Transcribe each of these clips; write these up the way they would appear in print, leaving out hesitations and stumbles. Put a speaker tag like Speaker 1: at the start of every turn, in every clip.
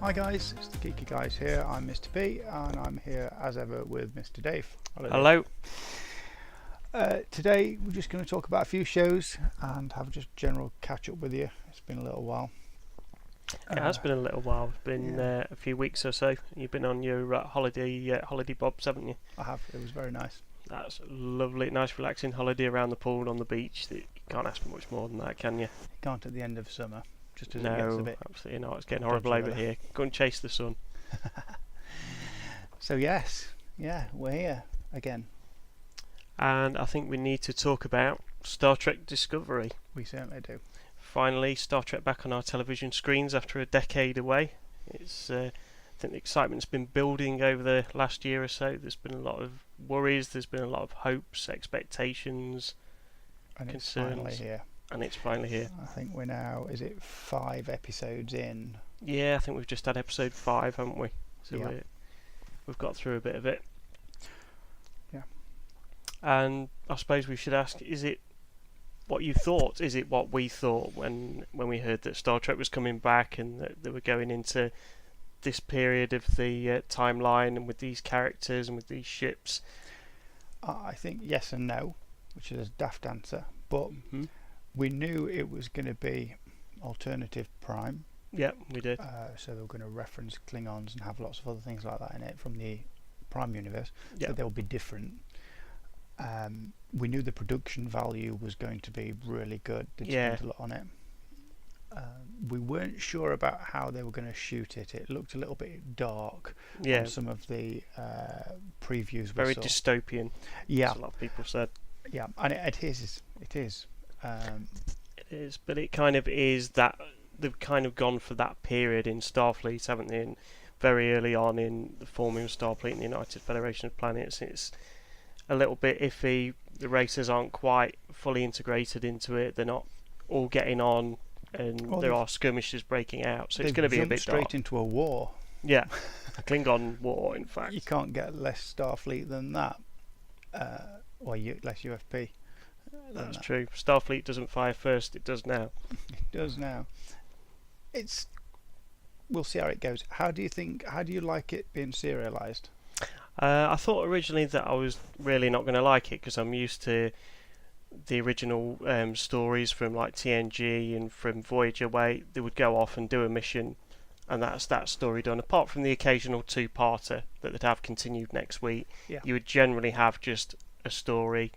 Speaker 1: Hi guys, it's the Geeky Guys here. I'm Mr. B and I'm here as ever with Mr. Dave.
Speaker 2: Hello.
Speaker 1: Today we're just going to talk about a few shows and have just general catch up with you. It's been a little while.
Speaker 2: It has been a little while. It's been a few weeks or so. You've been on your holiday bobs, haven't you?
Speaker 1: I have. It was very nice.
Speaker 2: That's lovely, nice relaxing holiday around the pool and on the beach. You can't ask for much more than that, can you?
Speaker 1: You can't at the end of summer, just as it gets a bit.
Speaker 2: No, absolutely not. It's getting horrible over here. Go and chase the sun.
Speaker 1: So yes, we're here again.
Speaker 2: And I think we need to talk about Star Trek Discovery.
Speaker 1: We certainly do.
Speaker 2: Finally, Star Trek back on our television screens after a decade away. I think the excitement's been building over the last year or so. There's been a lot of worries, there's been a lot of hopes, expectations,
Speaker 1: And
Speaker 2: concerns.
Speaker 1: it's finally here.
Speaker 2: And it's finally here.
Speaker 1: I think we're now, is it 5 episodes in?
Speaker 2: Yeah, I think we've just had episode 5, haven't we? So we've got through a bit of it.
Speaker 1: Yeah.
Speaker 2: And I suppose we should ask, is it what you thought? Is it what we thought when we heard that Star Trek was coming back and that they were going into this period of the timeline and with these characters and with these ships?
Speaker 1: I think yes and no, which is a daft answer, but we knew it was going to be alternative Prime.
Speaker 2: Yeah, we did.
Speaker 1: So they were going to reference Klingons and have lots of other things like that in it from the Prime universe.
Speaker 2: Yeah.
Speaker 1: So they'll be different. We knew the production value was going to be really good. They spent a lot on it. We weren't sure about how they were going to shoot it. It looked a little bit dark on some of the previews.
Speaker 2: Very dystopian.
Speaker 1: Yeah,
Speaker 2: as a lot of people said.
Speaker 1: Yeah, and it is. It is,
Speaker 2: but it kind of is that they've kind of gone for that period in Starfleet, haven't they? And very early on in the forming of Starfleet and the United Federation of Planets, it's a little bit iffy. The races aren't quite fully integrated into it. They're not all getting on, and there are skirmishes breaking out. So it's going to be a bit dark.
Speaker 1: Straight into a war.
Speaker 2: Yeah, a Klingon war, in fact.
Speaker 1: You can't get less Starfleet than that. Less UFP.
Speaker 2: That's true. Starfleet doesn't fire first, it does now.
Speaker 1: It does now. We'll see how it goes. How do you like it being serialized?
Speaker 2: I thought originally that I was really not going to like it because I'm used to the original stories from like TNG and from Voyager, where they would go off and do a mission and that's that story done. Apart from the occasional two-parter that they'd have continued next week, you would generally have just a story.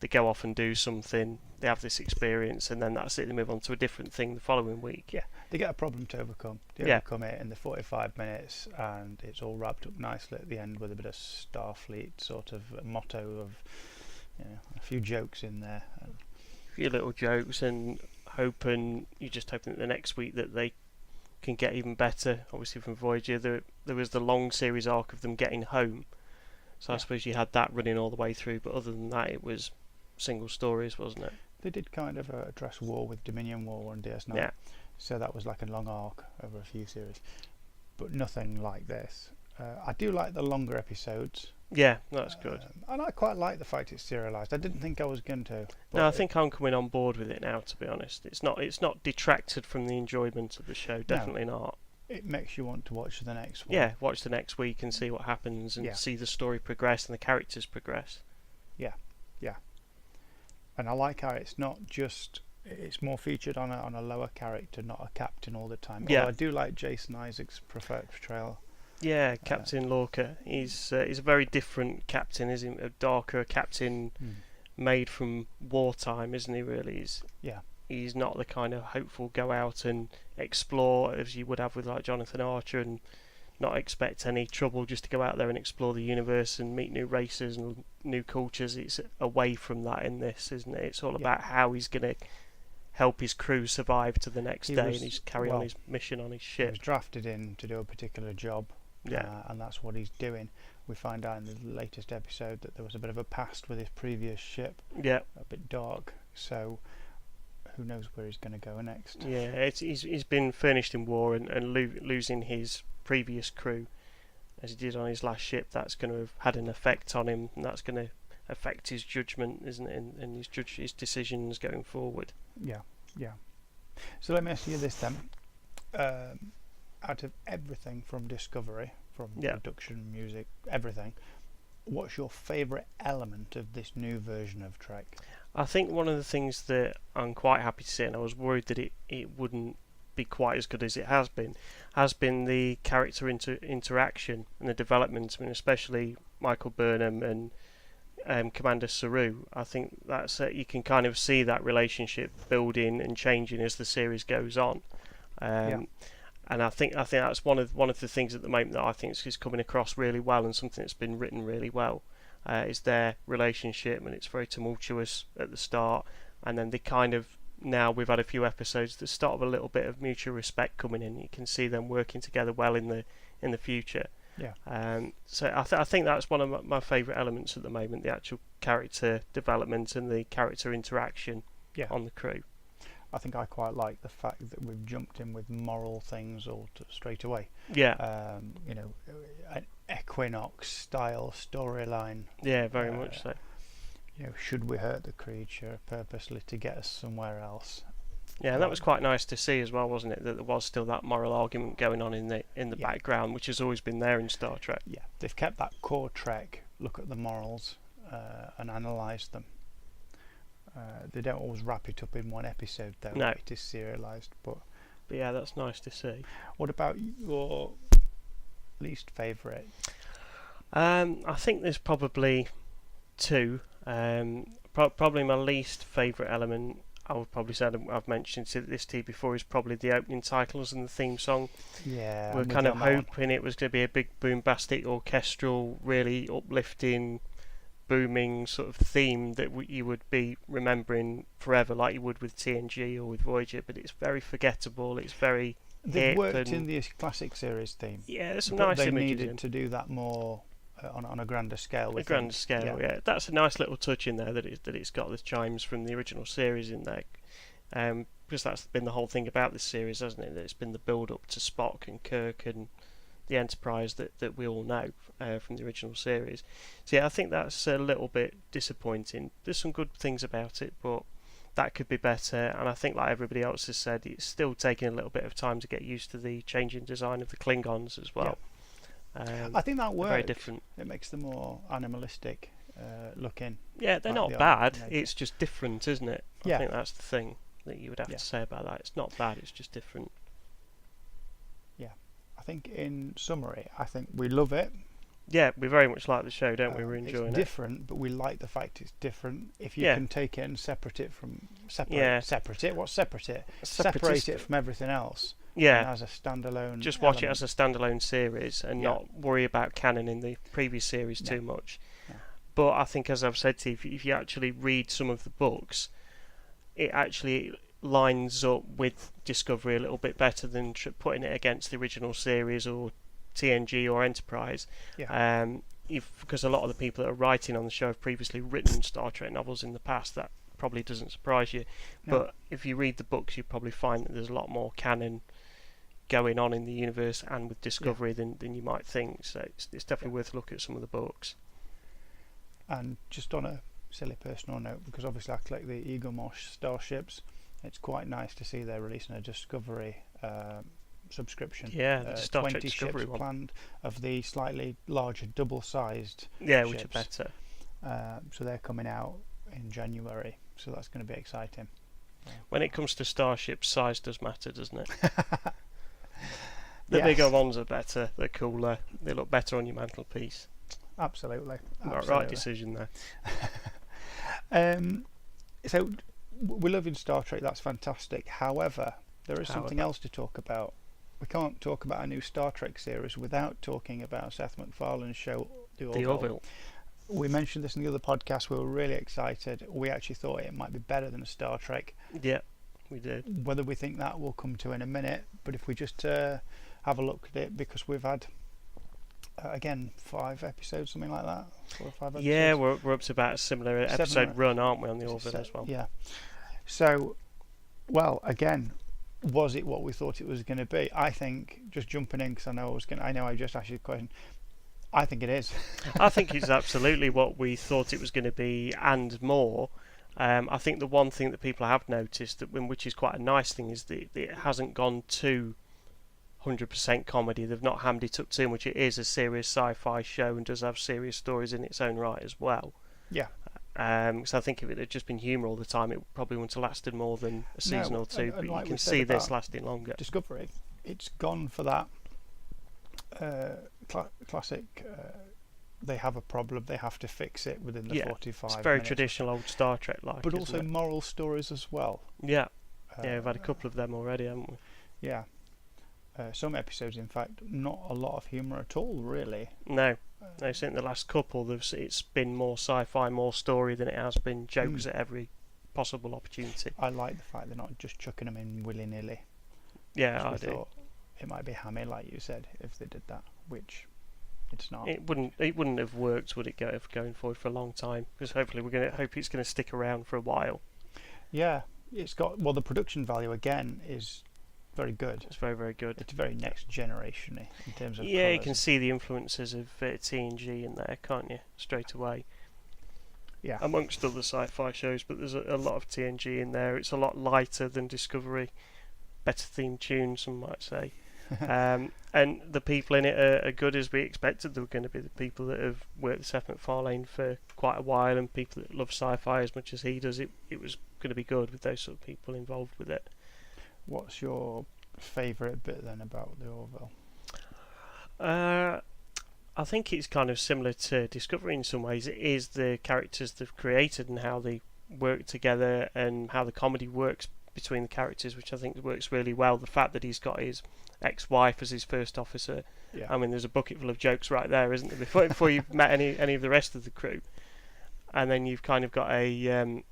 Speaker 2: They go off and do something, they have this experience, and then that's it. They move on to a different thing the following week.
Speaker 1: Yeah, they get a problem to overcome. They overcome it in the 45 minutes, and it's all wrapped up nicely at the end with a bit of Starfleet sort of motto of, a few jokes in there.
Speaker 2: A few little jokes, and you're just hoping that the next week that they can get even better. Obviously from Voyager, there was the long series arc of them getting home. So I suppose you had that running all the way through, but other than that, it was single stories, wasn't it?
Speaker 1: They did kind of address war with Dominion War on DS9.
Speaker 2: Yeah.
Speaker 1: So that was like a long arc over a few series, but nothing like this. I do like the longer episodes.
Speaker 2: Yeah, that's good.
Speaker 1: And I quite like the fact it's serialized. I didn't think I was going to.
Speaker 2: No, I think I'm coming on board with it now, to be honest. It's not detracted from the enjoyment of the show, definitely not.
Speaker 1: It makes you want to watch the next one.
Speaker 2: Yeah, watch the next week and see what happens and see the story progress and the characters progress.
Speaker 1: Yeah. And I like how it's not just, it's more featured on a lower character, not a captain all the time.
Speaker 2: Yeah.
Speaker 1: Although I do like Jason Isaacs' portrayal.
Speaker 2: Yeah, Captain Lorca. He's a very different captain, isn't he? A darker captain made from wartime, isn't he, really? He's not the kind of hopeful go out and explore as you would have with like Jonathan Archer and not expect any trouble, just to go out there and explore the universe and meet new races and new cultures. It's away from that in this, isn't it? It's all about how he's going to help his crew survive to the next day and he's carry on his mission on his ship.
Speaker 1: He was drafted in to do a particular job, and that's what he's doing. We find out in the latest episode that there was a bit of a past with his previous ship, a bit dark, so who knows where he's going to go next.
Speaker 2: He's been furnished in war and losing his previous crew as he did on his last ship. That's going to have had an effect on him, and that's going to affect his judgment, isn't it, and his decisions going forward.
Speaker 1: Yeah. So let me ask you this then. out of everything from Discovery, from production, music, everything, what's your favourite element of this new version of Trek?
Speaker 2: I think one of the things that I'm quite happy to see, and I was worried that it wouldn't be quite as good as it has been the character interaction and the development. I mean, especially Michael Burnham and Commander Saru. I think that's you can kind of see that relationship building and changing as the series goes on. And I think that's one of the things at the moment that I think is coming across really well, and something that's been written really well. Is their relationship, and it's very tumultuous at the start, and then they kind of, now we've had a few episodes that start with a little bit of mutual respect coming in. You can see them working together well in the future. So I think that's one of my favourite elements at the moment, the actual character development and the character interaction on the crew.
Speaker 1: I think I quite like the fact that we've jumped in with moral things all straight away. An Equinox style storyline.
Speaker 2: Very much so.
Speaker 1: Should we hurt the creature purposely to get us somewhere else?
Speaker 2: And that was quite nice to see as well, wasn't it? That there was still that moral argument going on in the background, which has always been there in Star Trek.
Speaker 1: Yeah, they've kept that core Trek. Look at the morals and analyse them. They don't always wrap it up in one episode, though.
Speaker 2: No.
Speaker 1: It is serialized, but
Speaker 2: yeah, that's nice to see.
Speaker 1: What about your least favourite?
Speaker 2: I think there's probably two. Probably my least favourite element, I would probably say, I've mentioned this to you before, is probably the opening titles and the theme song.
Speaker 1: Yeah,
Speaker 2: we're kind of hoping it was going to be a big bombastic orchestral, really uplifting, booming sort of theme that you would be remembering forever, like you would with TNG or with Voyager. But it's very forgettable. It's very
Speaker 1: they've worked in the classic series theme.
Speaker 2: Yeah, there's some nice images.
Speaker 1: They needed to do that more on a grander scale.
Speaker 2: A grander scale, yeah. That's a nice little touch in there that it's got the chimes from the original series in there. Because that's been the whole thing about this series, hasn't it? That it's been the build up to Spock and Kirk and the Enterprise that we all know from the original series. So yeah, I think that's a little bit disappointing. There's some good things about it, but that could be better. And I think, like everybody else has said, it's still taking a little bit of time to get used to the changing design of the Klingons as well.
Speaker 1: I think that works.
Speaker 2: Very different.
Speaker 1: It makes them more animalistic looking.
Speaker 2: Yeah, they're not bad. It's just different, isn't it? I think that's the thing that you would have to say about that. It's not bad. It's just different.
Speaker 1: I think in summary, I think we love it.
Speaker 2: Yeah, we very much like the show, don't we? We're enjoying
Speaker 1: it. It's different, but we like the fact it's different. If you can take it and separate it from separate it. What's separate it? Separate it from everything else.
Speaker 2: Yeah,
Speaker 1: as a standalone.
Speaker 2: Just watch it as a standalone series and not worry about canon in the previous series too much. Yeah. But I think, as I've said to you, if you actually read some of the books, it actually lines up with Discovery a little bit better than putting it against the original series or TNG or Enterprise. Because a lot of the people that are writing on the show have previously written Star Trek novels in the past. That probably doesn't surprise you. No. But if you read the books, you probably find that there's a lot more canon going on in the universe and with Discovery than you might think. So it's definitely worth a look at some of the books.
Speaker 1: And just on a silly personal note, because obviously I collect the Eagle Mosh starships, it's quite nice to see they're releasing a Discovery subscription.
Speaker 2: Yeah, the Star
Speaker 1: 20
Speaker 2: Trek Discovery
Speaker 1: ships
Speaker 2: one.
Speaker 1: Planned of the slightly larger double-sized
Speaker 2: ships.
Speaker 1: Which
Speaker 2: are better.
Speaker 1: So they're coming out in January, so that's going to be exciting.
Speaker 2: When it comes to starships, size does matter, doesn't it? The bigger ones are better, they're cooler, they look better on your mantelpiece.
Speaker 1: Absolutely.
Speaker 2: Right decision
Speaker 1: there. So we're loving Star Trek, that's fantastic. However, there is something else to talk about. We can't talk about a new Star Trek series without talking about Seth Macfarlane's show, The Orville. We mentioned this in the other podcast. We were really excited. We actually thought it might be better than Star Trek.
Speaker 2: Yeah, we did.
Speaker 1: Whether we think that will come to in a minute, but if we just have a look at it, because we've had again 5 episodes, something like that. 4 or 5 episodes.
Speaker 2: Yeah, we're up to about a similar episode run, aren't we, on the Orville as well?
Speaker 1: Yeah. So, well, again, was it what we thought it was going to be? I think, just jumping in, because I know I just asked you a question. I think it is.
Speaker 2: I think it's absolutely what we thought it was going to be and more. I think the one thing that people have noticed, which is quite a nice thing, is that it hasn't gone too 100% comedy. They've not hammed it up too much. It is a serious sci-fi show and does have serious stories in its own right as well.
Speaker 1: Yeah.
Speaker 2: So I think if it had just been humour all the time, it probably wouldn't have lasted more than a season or two. But
Speaker 1: like
Speaker 2: you can see this lasting longer.
Speaker 1: Discovery, it's gone for that classic. They have a problem, they have to fix it within the 45
Speaker 2: it's very
Speaker 1: minutes.
Speaker 2: Traditional old Star Trek like.
Speaker 1: But also moral stories as well.
Speaker 2: Yeah. We've had a couple of them already, haven't we?
Speaker 1: Yeah. Some episodes, in fact, not a lot of humour at all, really.
Speaker 2: No, certainly the last couple, it's been more sci-fi, more story than it has been jokes at every possible opportunity.
Speaker 1: I like the fact they're not just chucking them in willy-nilly.
Speaker 2: Yeah, I do.
Speaker 1: Thought it might be hammy, like you said, if they did that, which it's not.
Speaker 2: It wouldn't have worked, would it, going forward for a long time? Because hopefully we're going to hope it's going to stick around for a while.
Speaker 1: Yeah, it's got the production value again is very good.
Speaker 2: It's very, very good.
Speaker 1: It's very next generation-y in terms of
Speaker 2: colours. You can see the influences of TNG in there, can't you? Straight away.
Speaker 1: Yeah.
Speaker 2: Amongst other sci-fi shows, but there's a lot of TNG in there. It's a lot lighter than Discovery. Better theme tune, some might say. And the people in it are good as we expected they were going to be. The people that have worked with Seth MacFarlane for quite a while and people that love sci-fi as much as he does, it was going to be good with those sort of people involved with it.
Speaker 1: What's your favourite bit then about the Orville?
Speaker 2: I think it's kind of similar to Discovery in some ways. It is the characters they've created and how they work together and how the comedy works between the characters, which I think works really well. The fact that he's got his ex-wife as his first officer.
Speaker 1: Yeah.
Speaker 2: I mean, there's a bucket full of jokes right there, isn't there? Before you've met any of the rest of the crew, and then you've kind of got an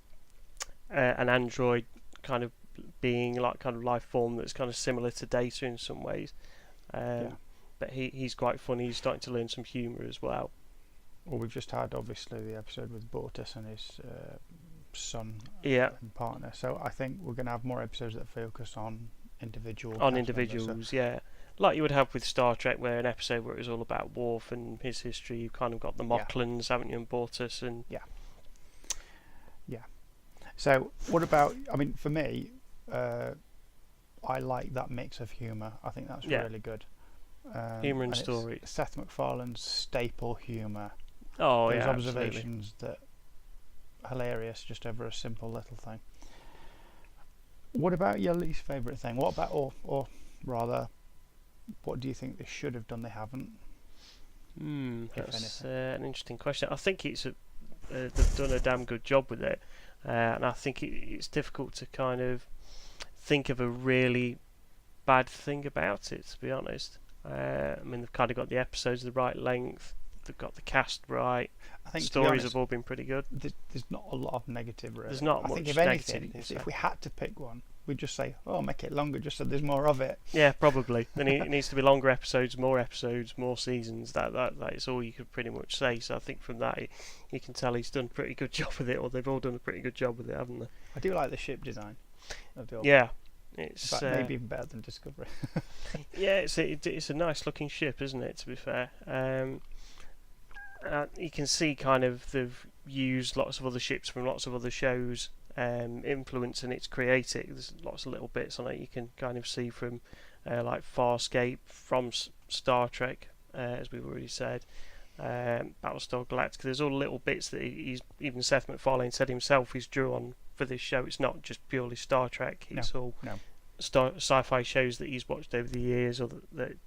Speaker 2: android kind of being, like, kind of life form that's kind of similar to Data in some ways. But he's quite funny. He's starting to learn some humour as well.
Speaker 1: Well, we've just had obviously the episode with Bortus and his son and partner. So I think we're going to have more episodes that focus on individuals.
Speaker 2: Yeah. Like you would have with Star Trek, where an episode where it was all about Worf and his history. You've kind of got the Mocklans, haven't you, and Bortus and
Speaker 1: yeah. So what about? I mean, for me, I like that mix of humour. I think that's really good.
Speaker 2: Humour and story.
Speaker 1: Seth MacFarlane's staple humour.
Speaker 2: Oh,
Speaker 1: those
Speaker 2: yeah,
Speaker 1: observations that are hilarious just over a simple little thing. What about your least favourite thing? What about, or rather, what do you think they should have done they haven't?
Speaker 2: That's an interesting question. I think they've done a damn good job with it, and I think it's difficult to kind of think of a really bad thing about it, to be honest. I mean, they've kind of got the episodes the right length. They've got the cast right.
Speaker 1: I think
Speaker 2: stories have all been pretty good.
Speaker 1: There's not a lot of negative, really.
Speaker 2: There's not
Speaker 1: I
Speaker 2: much
Speaker 1: think if
Speaker 2: negative.
Speaker 1: anything, if we had to pick one, we'd just say, make it longer, just so there's more of it.
Speaker 2: Yeah, probably. Then it needs to be longer episodes, more seasons. That is all you could pretty much say. So I think from that, you can tell he's done a pretty good job with it, or they've all done a pretty good job with it, haven't they?
Speaker 1: I do like the ship design of the Orville.
Speaker 2: Yeah.
Speaker 1: It's maybe even better than Discovery.
Speaker 2: Yeah, it's a nice looking ship, isn't it, to be fair? You can see kind of they've used lots of other ships from lots of other shows, influence, and it's creative. There's lots of little bits on it you can kind of see from like Farscape, from Star Trek, as we've already said, Battlestar Galactica. There's all little bits that even Seth MacFarlane said himself he's drew on for this show. It's not just purely Star Trek. It's all sci-fi shows that he's watched over the years, or that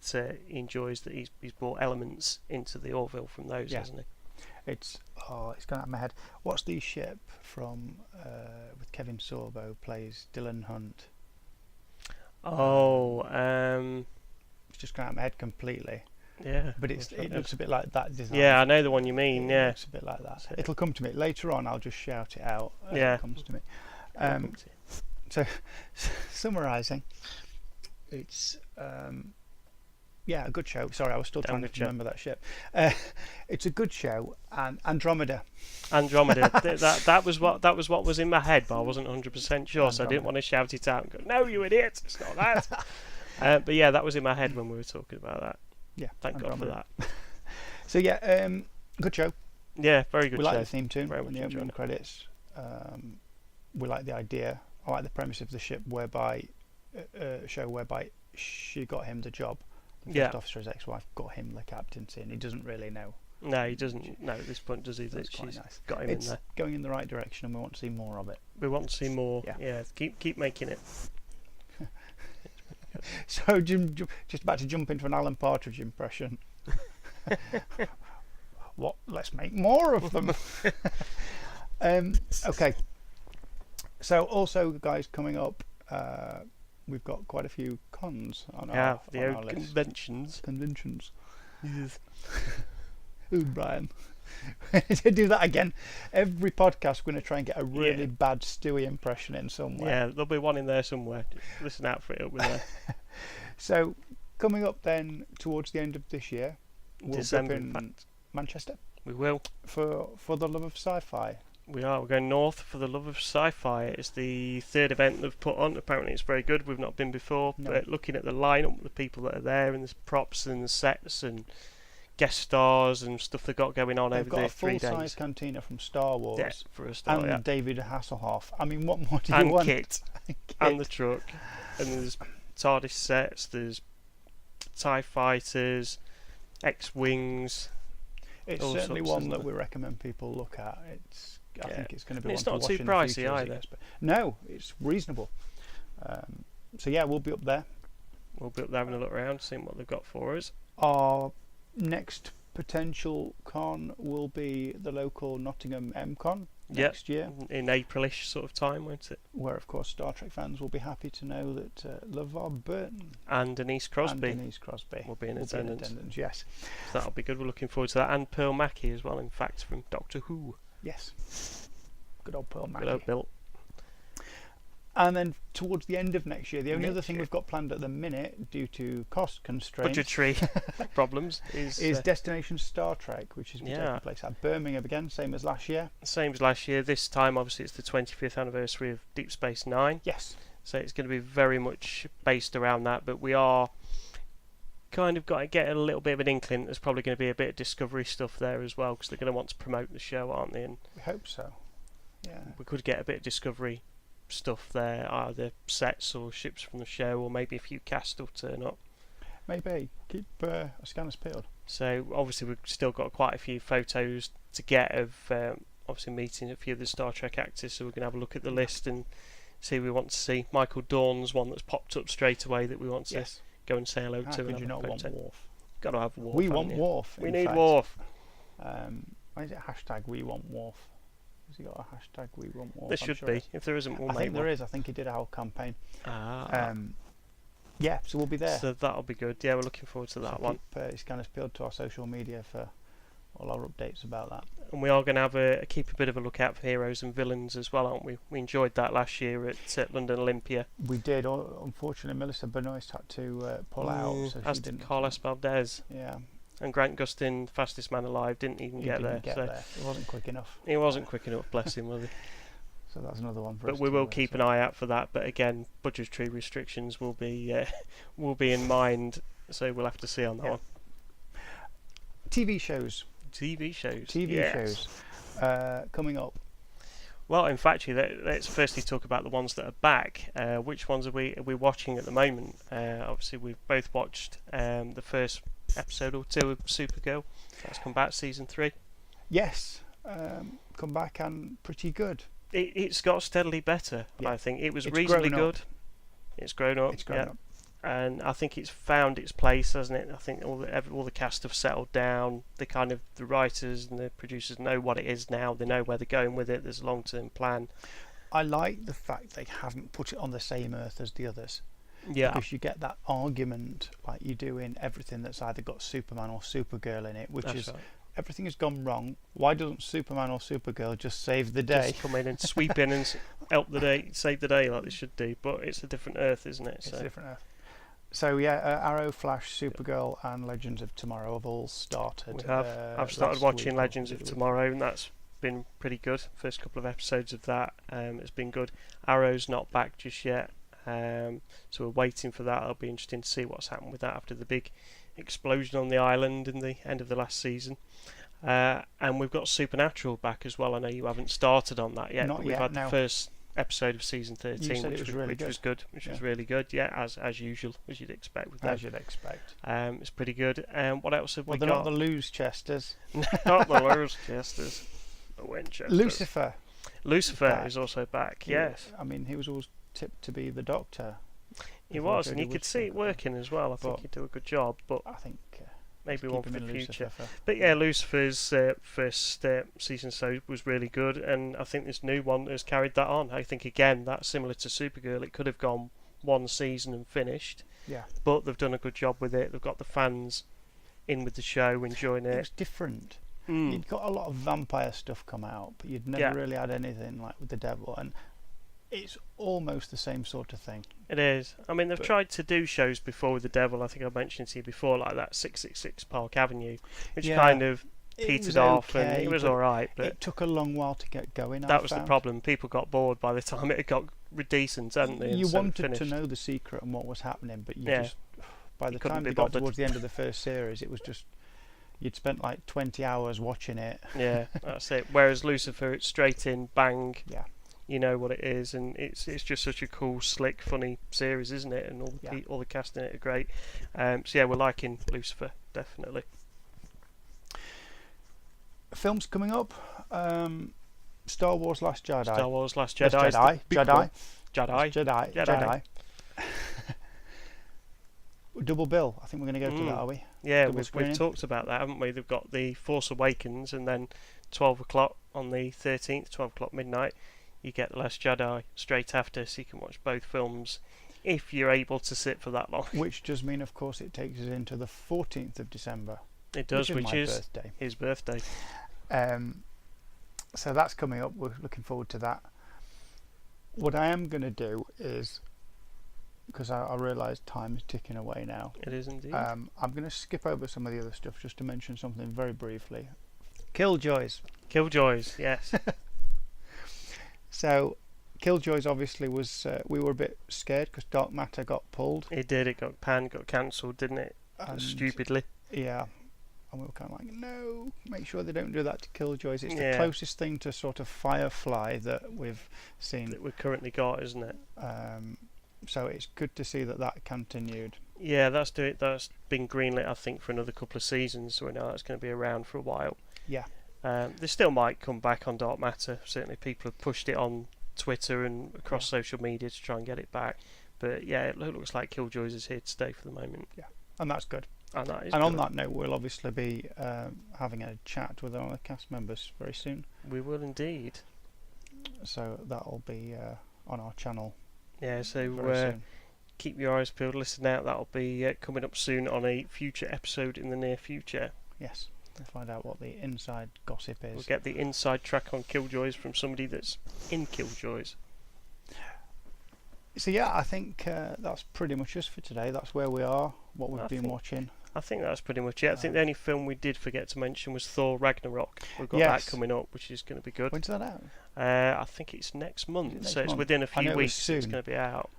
Speaker 2: he enjoys. That he's brought elements into the Orville from those, hasn't he?
Speaker 1: It's gone out of my head. What's the ship from with Kevin Sorbo plays Dylan Hunt? It's just gone out of my head completely.
Speaker 2: Yeah,
Speaker 1: but it looks a bit like that design.
Speaker 2: Yeah, I know the one you mean.
Speaker 1: It looks a bit like that. It'll come to me later on. I'll just shout it out as it comes to me. So, summarising, it's a good show. Sorry, I was still trying to remember that ship. It's a good show, and Andromeda. that was what was in my head, but I wasn't 100% sure, so I didn't want to shout it out and go, "No, you idiot! It's not that." But yeah, that was in my head when we were talking about that. Yeah,
Speaker 2: thank
Speaker 1: Andromeda. God for that. So good show.
Speaker 2: Yeah, very good.
Speaker 1: We
Speaker 2: show.
Speaker 1: like the theme tune
Speaker 2: very
Speaker 1: in the opening credits. We like the idea. I like the premise of the ship, whereby she got him the job. The first officer's ex-wife got him the captaincy, and he doesn't really know.
Speaker 2: No, he doesn't know at this point, does he? That she's nice. Got him
Speaker 1: it's
Speaker 2: in there.
Speaker 1: Going in the right direction, and we want to see more of it.
Speaker 2: We want to see more. Yeah. Keep making it.
Speaker 1: So, Jim, just about to jump into an Alan Partridge impression. What? Let's make more of them. Okay. So, also, guys, coming up, we've got quite a few cons on our list. Conventions.
Speaker 2: Yes.
Speaker 1: Ooh, Brian. To do that again. Every podcast, we're going to try and get a really bad Stewie impression in somewhere.
Speaker 2: Yeah, there'll be one in there somewhere. Just listen out for it. It'll be there.
Speaker 1: So, coming up then towards the end of this year, we'll
Speaker 2: December,
Speaker 1: be in Manchester.
Speaker 2: We will.
Speaker 1: For the love of sci-fi.
Speaker 2: We are. We're going north for the love of sci-fi. It's the third event they've put on. Apparently it's very good. We've not been before. No. But looking at the lineup, the people that are there, and the props and the sets and guest stars and stuff they've got going on over the 3 days.
Speaker 1: They've got a full-size cantina from Star Wars.
Speaker 2: For a start,
Speaker 1: and David Hasselhoff. I mean, what more do you want?
Speaker 2: Kit. And the truck. And there's TARDIS sets. There's TIE fighters, X-wings.
Speaker 1: It's certainly one that we recommend people look at. I think it's going to be one to watch in the future.
Speaker 2: It's not too pricey either.
Speaker 1: No, it's reasonable. So yeah, we'll be up there.
Speaker 2: We'll be up there having a look around, seeing what they've got for us.
Speaker 1: Our next potential con will be the local Nottingham MCon next year.
Speaker 2: In Aprilish sort of time, won't it?
Speaker 1: Where, of course, Star Trek fans will be happy to know that LeVar Burton
Speaker 2: and Denise Crosby
Speaker 1: will
Speaker 2: be in attendance.
Speaker 1: Yes.
Speaker 2: So that'll be good. We're looking forward to that. And Pearl Mackie as well, in fact, from Doctor Who.
Speaker 1: Yes. Good old Pearl Mackie.
Speaker 2: Good old Bill.
Speaker 1: And then towards the end of next year, the only other thing we've got planned at the minute, due to cost constraints,
Speaker 2: budgetary problems, is
Speaker 1: Destination Star Trek, which is taking place at Birmingham again, same as last year.
Speaker 2: Same as last year. This time, obviously, it's the 25th anniversary of Deep Space Nine.
Speaker 1: Yes.
Speaker 2: So it's going to be very much based around that, but we are kind of got to get a little bit of an inkling. There's probably going to be a bit of Discovery stuff there as well, because they're going to want to promote the show, aren't they? And
Speaker 1: we hope so. Yeah.
Speaker 2: We could get a bit of Discovery stuff there, either sets or ships from the show, or maybe a few cast will turn up.
Speaker 1: Maybe. Keep our scanners peeled.
Speaker 2: So obviously we've still got quite a few photos to get of obviously meeting a few of the Star Trek actors, so we're going to have a look at the list and see who we want to see. Michael Dorn's one that's popped up straight away that we want to go and say hello to.
Speaker 1: How could you not want Worf?
Speaker 2: Got to have Worf.
Speaker 1: We want Worf.
Speaker 2: We need Worf.
Speaker 1: Why is it hashtag we want Worf? Has he got a hashtag we want Worf?
Speaker 2: There should be. If there isn't, we'll
Speaker 1: I think there is. I think he did a whole campaign. Yeah, so we'll be there.
Speaker 2: So that'll be good. Yeah, we're looking forward to that one.
Speaker 1: Keep scanners peeled to our social media for all our updates about that.
Speaker 2: And we are going to have keep a bit of a look out for heroes and villains as well, aren't we? We enjoyed that last year at London Olympia.
Speaker 1: We did. Unfortunately, Melissa Benoist had to pull out. So
Speaker 2: as
Speaker 1: she didn't.
Speaker 2: Carlos Valdez.
Speaker 1: Yeah.
Speaker 2: And Grant Gustin, fastest man alive, didn't even get there.
Speaker 1: He wasn't quick enough.
Speaker 2: He wasn't quick enough, bless him, was he?
Speaker 1: So that's another one for us.
Speaker 2: But we will keep an eye out for that. But again, budgetary restrictions will be in mind, so we'll have to see on that one.
Speaker 1: TV shows.
Speaker 2: TV shows
Speaker 1: coming up.
Speaker 2: Well, in fact, let's firstly talk about the ones that are back. Which ones are we watching at the moment? Obviously, we've both watched the first episode or two of Supergirl. That's come back, season 3.
Speaker 1: Yes, come back and pretty good.
Speaker 2: It's got steadily better. I think it was reasonably good. It's grown up. And I think it's found its place, hasn't it? I think all the cast have settled down. The writers and the producers know what it is now. They know where they're going with it. There's a long-term plan.
Speaker 1: I like the fact they haven't put it on the same earth as the others.
Speaker 2: Yeah.
Speaker 1: Because you get that argument like you do in everything that's either got Superman or Supergirl in it, which
Speaker 2: that's
Speaker 1: is
Speaker 2: right.
Speaker 1: Everything has gone wrong. Why doesn't Superman or Supergirl just save the day?
Speaker 2: Just come in and sweep in and help the day, save the day like they should do. But it's a different Earth, isn't it?
Speaker 1: It's a different Earth. So yeah, Arrow, Flash, Supergirl, and Legends of Tomorrow have all started.
Speaker 2: We have. I've started watching Legends of Tomorrow, and that's been pretty good. First couple of episodes of that, it's been good. Arrow's not back just yet, so we're waiting for that. It'll be interesting to see what's happened with that after the big explosion on the island in the end of the last season. And we've got Supernatural back as well. I know you haven't started on that yet, but we've had the episode of season 13, which was really good. Which was really good. Yeah, as usual, as you'd expect with them.
Speaker 1: As you'd expect.
Speaker 2: It's pretty good. What else have we got?
Speaker 1: They're not the Losechesters.
Speaker 2: Not the Losechesters. The Winchesters.
Speaker 1: Lucifer
Speaker 2: is also back. Yes.
Speaker 1: I mean, he was always tipped to be the Doctor.
Speaker 2: He was, and you could see it working as well. I think he'd do a good job, but
Speaker 1: I think
Speaker 2: maybe one for the future.
Speaker 1: Lucifer.
Speaker 2: But yeah, Lucifer's first season so was really good, and I think this new one has carried that on. I think again that's similar to Supergirl. It could have gone one season and finished.
Speaker 1: Yeah.
Speaker 2: But they've done a good job with it. They've got the fans in with the show, enjoying it.
Speaker 1: It's different. You'd got a lot of vampire stuff come out, but you'd never really had anything like with the devil, and it's almost the same sort of thing.
Speaker 2: It is. I mean, they've tried to do shows before with the devil. I think I mentioned to you before, like that 666 Park Avenue, which kind of petered off, and it was all right. But
Speaker 1: it took a long while to get going.
Speaker 2: That was the problem. People got bored by the time it got decent, hadn't they?
Speaker 1: You wanted to know the secret and what was happening, but you just by the time you got towards the end of the first series, it was just you'd spent like 20 hours watching it.
Speaker 2: Yeah, that's it. Whereas Lucifer, it's straight in, bang.
Speaker 1: Yeah.
Speaker 2: You know what it is, and it's just such a cool, slick, funny series, isn't it? And all the cast in it are great. So yeah, we're liking Lucifer, definitely.
Speaker 1: Films coming up. Star Wars: Last Jedi.
Speaker 2: Star Wars: Last Jedi.
Speaker 1: Jedi. Double bill. I think we're going to go to that, are we?
Speaker 2: Yeah, we've talked about that, haven't we? They've got The Force Awakens, and then 12 o'clock on the 13th, 12 o'clock midnight. You get The Last Jedi straight after, so you can watch both films if you're able to sit for that long.
Speaker 1: Which does mean, of course, it takes us into the 14th of December.
Speaker 2: It does, which is
Speaker 1: birthday.
Speaker 2: His birthday.
Speaker 1: So that's coming up. We're looking forward to that. What I am going to do is, because I realise time is ticking away now.
Speaker 2: It is indeed.
Speaker 1: I'm going to skip over some of the other stuff just to mention something very briefly. Killjoys.
Speaker 2: Killjoys, yes.
Speaker 1: So, Killjoys obviously was. We were a bit scared because Dark Matter got pulled.
Speaker 2: It did. It got panned, got cancelled, didn't it? Stupidly.
Speaker 1: Yeah. And we were kind of like, no, make sure they don't do that to Killjoys. It's the closest thing to sort of Firefly that we've seen.
Speaker 2: That we've currently got, isn't it?
Speaker 1: So it's good to see that continued.
Speaker 2: Yeah, that's been greenlit, I think, for another couple of seasons, so we know it's going to be around for a while.
Speaker 1: Yeah.
Speaker 2: They still might come back on Dark Matter. Certainly people have pushed it on Twitter and across social media to try and get it back. But yeah, it looks like Killjoys is here to stay for the moment.
Speaker 1: Yeah, and that's good.
Speaker 2: And
Speaker 1: on that note, we'll obviously be having a chat with our cast members very soon.
Speaker 2: We will indeed.
Speaker 1: So that'll be on our channel.
Speaker 2: Yeah, so keep your eyes peeled, listen out. That'll be coming up soon on a future episode in the near future.
Speaker 1: Yes. We'll find out what the inside gossip is.
Speaker 2: We'll get the inside track on Killjoys from somebody that's in Killjoys.
Speaker 1: So yeah, I think that's pretty much us for today. That's where we are, what we've been watching.
Speaker 2: I think that's pretty much it. I think the only film we did forget to mention was Thor Ragnarok. We've got that coming up, which is going to be good.
Speaker 1: When's that out?
Speaker 2: I think it's next month, so it's within a few weeks it's going to be out.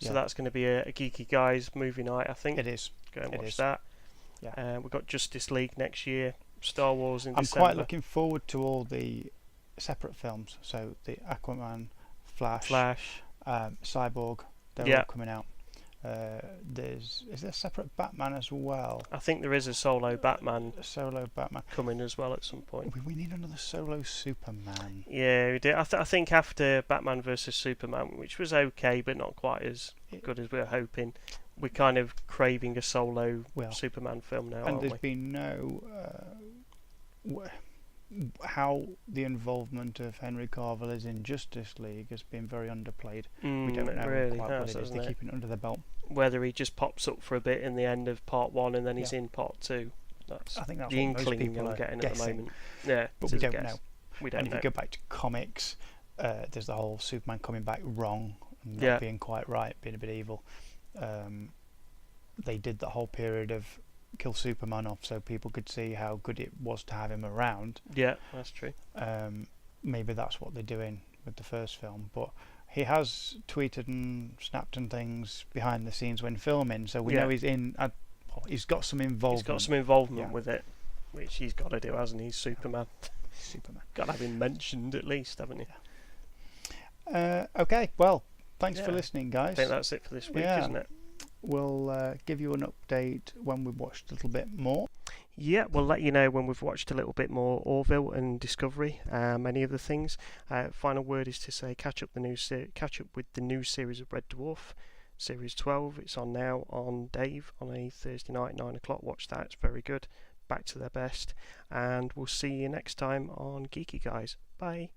Speaker 2: So that's going to be a Geeky Guys movie night, I think.
Speaker 1: It is.
Speaker 2: Go and watch that. Yeah. We've got Justice League next year, Star Wars in December.
Speaker 1: I'm quite looking forward to all the separate films. So the Aquaman, Flash, Cyborg, they're all coming out. Is there a separate Batman as well?
Speaker 2: I think there is a solo Batman coming as well at some point.
Speaker 1: We need another solo Superman.
Speaker 2: Yeah, we do. I think after Batman vs Superman, which was okay but not quite as good as we were hoping, we're kind of craving a solo Superman film now,
Speaker 1: and there's been no how the involvement of Henry Cavill is in Justice League has been very underplayed. We don't know
Speaker 2: really
Speaker 1: quite what it is. They're keeping it under the belt.
Speaker 2: Whether he just pops up for a bit in the end of part 1 and then he's in part 2.
Speaker 1: I think that's
Speaker 2: the inkling I'm getting at the moment. Yeah,
Speaker 1: but we don't know.
Speaker 2: We don't know.
Speaker 1: If you go back to comics, there's the whole Superman coming back wrong and not being quite right, being a bit evil. They did the whole period of kill Superman off so people could see how good it was to have him around.
Speaker 2: Yeah, that's true.
Speaker 1: Maybe that's what they're doing with the first film, but he has tweeted and snapped and things behind the scenes when filming, so we know he's in. He's got some involvement.
Speaker 2: He's got some involvement with it, which he's got to do, hasn't he? He's Superman.
Speaker 1: Superman.
Speaker 2: Got to have him mentioned at least, haven't you?
Speaker 1: Okay, well, thanks for listening, guys.
Speaker 2: I think that's it for this week, isn't it?
Speaker 1: We'll give you an update when we've watched a little bit more.
Speaker 2: Yeah, we'll let you know when we've watched a little bit more Orville and Discovery, many other things. Final word is to say catch up with the new series of Red Dwarf, Series 12. It's on now on Dave on a Thursday night, 9 o'clock. Watch that, it's very good. Back to their best. And we'll see you next time on Geeky Guys. Bye.